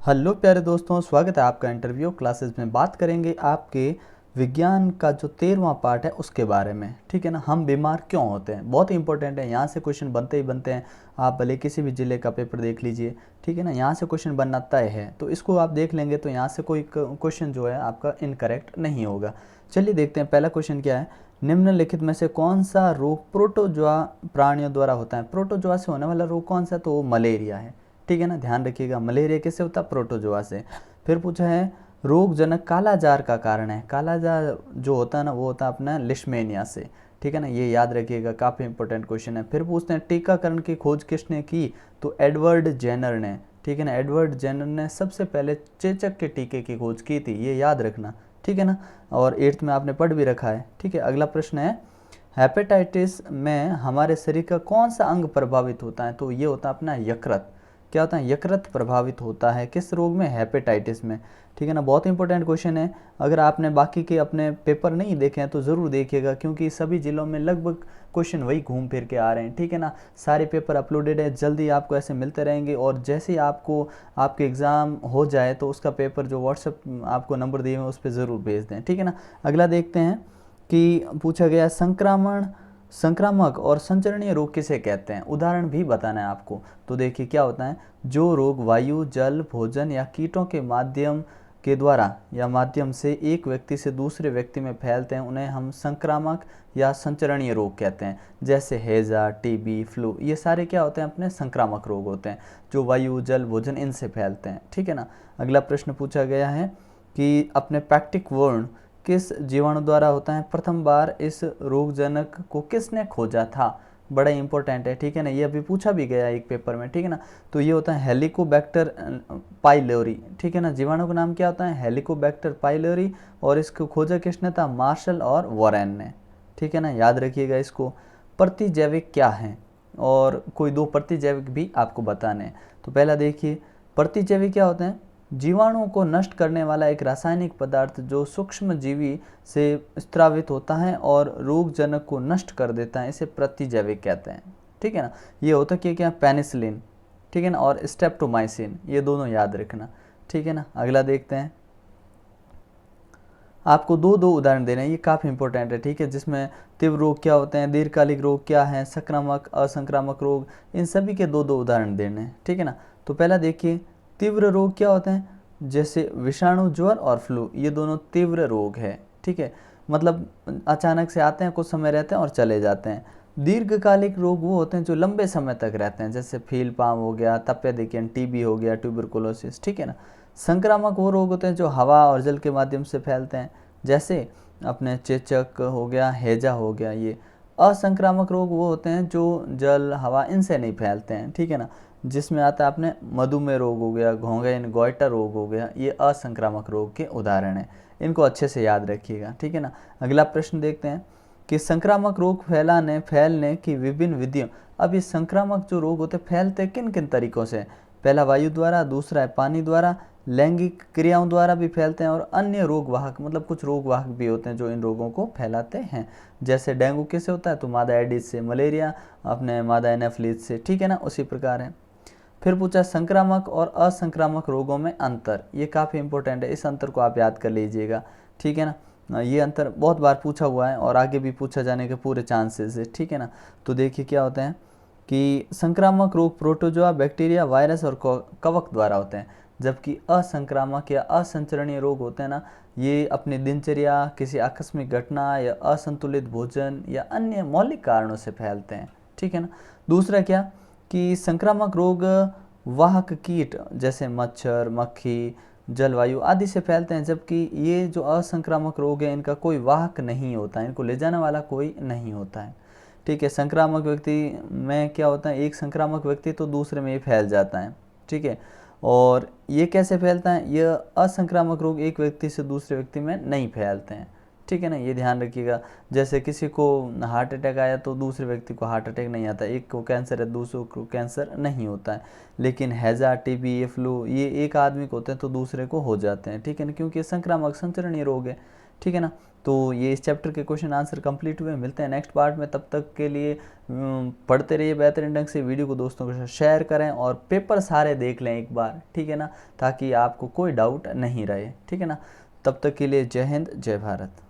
Hello प्यारे दोस्तों, स्वागत है आपका इंटरव्यू क्लासेस में। बात करेंगे आपके विज्ञान का जो 13वां पार्ट है उसके बारे में। ठीक है ना, हम बीमार क्यों होते हैं, बहुत ही इंपॉर्टेंट है। यहाँ से क्वेश्चन बनते ही बनते हैं। आप भले किसी भी ज़िले का पेपर देख लीजिए, ठीक है ना, यहाँ से क्वेश्चन बनना तय है। तो इसको आप देख लेंगे तो यहाँ से कोई क्वेश्चन जो है आपका इनकरेक्ट नहीं होगा। चलिए देखते हैं पहला क्वेश्चन क्या है। निम्नलिखित में से कौन सा रोग प्रोटोजोआ प्राणियों द्वारा होता है। प्रोटोजोआ से होने वाला रोग कौन सा, तो वो मलेरिया है। ठीक है ना, ध्यान रखिएगा, मलेरिया किससे होता है, प्रोटोजोआ से। फिर पूछा है रोगजनक कालाजार का कारण है। कालाजार जो होता है ना वो होता है अपना लिशमेनिया से। ठीक है ना, ये याद रखिएगा, काफ़ी इंपॉर्टेंट क्वेश्चन है। फिर पूछते हैं टीकाकरण की खोज किसने की, तो एडवर्ड जेनर ने। ठीक है ना, एडवर्ड जेनर ने सबसे पहले चेचक के टीके की खोज की थी, ये याद रखना। ठीक है ना, और 8th में आपने पढ़ भी रखा है। ठीक है, अगला प्रश्न है हेपेटाइटिस में हमारे शरीर का कौन सा अंग प्रभावित होता है, तो ये होता है अपना यकृत। क्या होता है, यकृत प्रभावित होता है किस रोग में, हेपेटाइटिस में। ठीक है ना, बहुत इंपॉर्टेंट क्वेश्चन है। अगर आपने बाकी के अपने पेपर नहीं देखे हैं तो ज़रूर देखिएगा, क्योंकि सभी जिलों में लगभग क्वेश्चन वही घूम फिर के आ रहे हैं। ठीक है ना, सारे पेपर अपलोडेड है, जल्दी आपको ऐसे मिलते रहेंगे। और जैसे ही आपको आपके एग्ज़ाम हो जाए तो उसका पेपर जो व्हाट्सएप आपको नंबर दिए हुए उस पर ज़रूर भेज दें। ठीक है ना, अगला देखते हैं कि पूछा गया संक्रामक और संचरणीय रोग किसे कहते हैं, उदाहरण भी बताना है आपको। तो देखिए क्या होता है, जो रोग वायु, जल, भोजन या कीटों के माध्यम से एक व्यक्ति से दूसरे व्यक्ति में फैलते हैं उन्हें हम संक्रामक या संचरणीय रोग कहते हैं। जैसे हैजा, टीबी, फ्लू, ये सारे क्या होते हैं, अपने संक्रामक रोग होते हैं जो वायु, जल, भोजन इनसे फैलते हैं। ठीक है ना, अगला प्रश्न पूछा गया है कि अपने पैक्टिक वर्ण किस जीवाणु द्वारा होता है। प्रथम बार इस रोगजनक को किसने खोजा था, बड़ा इंपॉर्टेंट है। ठीक है ना, ये अभी पूछा भी गया एक पेपर में। ठीक है ना, तो ये होता है हेलिकोबैक्टर पाइलोरी। ठीक है ना, जीवाणु का नाम क्या होता है, हेलिकोबैक्टर पाइलोरी। और इसको खोजा किसने था, मार्शल और वॉरेन ने। ठीक है ना, याद रखिएगा इसको। प्रतिजैविक क्या है, और कोई दो प्रतिजैविक भी आपको बताने हैं। तो पहला देखिए, प्रतिजैविक क्या होते हैं, जीवाणुओं को नष्ट करने वाला एक रासायनिक पदार्थ जो सूक्ष्म जीवी से स्त्रावित होता है और रोगजनक को नष्ट कर देता है, इसे प्रतिजैविक कहते हैं। ठीक है ना, ये होता क्या, पेनिसिलिन। ठीक है ना, और स्टेप्टोमाइसिन, ये दोनों याद रखना। ठीक है ना, अगला देखते हैं। आपको दो दो उदाहरण देने हैं, ये काफ़ी इंपॉर्टेंट है। ठीक है, जिसमें तीव्र रोग क्या होते हैं, दीर्घकालिक रोग क्या है, संक्रामक, असंक्रामक रोग, इन सभी के दो दो उदाहरण देने हैं। ठीक है ना, तो पहला देखिए, तीव्र रोग क्या होते हैं, जैसे विषाणु, ज्वर और फ्लू, ये दोनों तीव्र रोग है। ठीक है, मतलब अचानक से आते हैं, कुछ समय रहते हैं और चले जाते हैं। दीर्घकालिक रोग वो होते हैं जो लंबे समय तक रहते हैं, जैसे फील पाम हो गया, तपेदिक, टीबी हो गया, ट्यूबरकुलोसिस। ठीक है ना, संक्रामक वो रोग होते हैं जो हवा और जल के माध्यम से फैलते हैं, जैसे अपने चेचक हो गया, हैजा हो गया। ये असंक्रामक रोग वो होते हैं जो जल, हवा इनसे नहीं फैलते हैं। ठीक है ना, जिसमें आता है अपने मधुमेह रोग हो गया, घोंघेन गोइटर रोग हो गया, ये असंक्रामक रोग के उदाहरण हैं। इनको अच्छे से याद रखिएगा। ठीक है ना, अगला प्रश्न देखते हैं कि संक्रामक रोग फैलने की विभिन्न विधियों। अब ये संक्रामक जो रोग होते हैं फैलते किन किन तरीकों से, पहला वायु द्वारा, दूसरा है पानी द्वारा, लैंगिक क्रियाओं द्वारा भी फैलते हैं, और अन्य रोग वाहक, मतलब कुछ रोग वाहक भी होते हैं जो इन रोगों को फैलाते हैं। जैसे डेंगू किससे होता है, तो मादा एडिस से, मलेरिया अपने मादा एनाफ्लिस से। ठीक है ना, उसी प्रकार है। फिर पूछा संक्रामक और असंक्रामक रोगों में अंतर, ये काफ़ी इंपॉर्टेंट है, इस अंतर को आप याद कर लीजिएगा। ठीक है ना, ये अंतर बहुत बार पूछा हुआ है और आगे भी पूछा जाने के पूरे चांसेस है। ठीक है ना, तो देखिए क्या होते हैं कि संक्रामक रोग प्रोटोजोआ, बैक्टीरिया, वायरस और कवक द्वारा होते हैं, जबकि असंक्रामक या असंचरणीय रोग होते हैं ना, ये अपनी दिनचर्या, किसी आकस्मिक घटना या असंतुलित भोजन या अन्य मौलिक कारणों से फैलते हैं। ठीक है ना, दूसरा क्या कि संक्रामक रोग वाहक कीट जैसे मच्छर, मक्खी, जलवायु आदि से फैलते हैं, जबकि ये जो असंक्रामक रोग है इनका कोई वाहक नहीं होता है, इनको ले जाने वाला कोई नहीं होता है। ठीक है, संक्रामक व्यक्ति में क्या होता है, एक संक्रामक व्यक्ति तो दूसरे में ये फैल जाता है। ठीक है, और ये कैसे फैलता है, यह असंक्रामक रोग एक व्यक्ति से दूसरे व्यक्ति में नहीं फैलते हैं। ठीक है ना, ये ध्यान रखिएगा। जैसे किसी को हार्ट अटैक आया तो दूसरे व्यक्ति को हार्ट अटैक नहीं आता, एक को कैंसर है दूसरे को कैंसर नहीं होता है। लेकिन हैजा, टीबी, ये फ्लू, ये एक आदमी को होते हैं तो दूसरे को हो जाते हैं। ठीक है ना, क्योंकि ये संक्रामक संचरणीय रोग है। ठीक है ना। तो ये इस चैप्टर के क्वेश्चन आंसर कंप्लीट हुए। मिलते हैं नेक्स्ट पार्ट में, तब तक के लिए पढ़ते रहिए बेहतरीन ढंग से, वीडियो को दोस्तों के साथ शेयर करें और पेपर सारे देख लें एक बार, ठीक है ना, ताकि आपको कोई डाउट नहीं रहे, ठीक है ना। तब तक के लिए जय हिंद, जय भारत।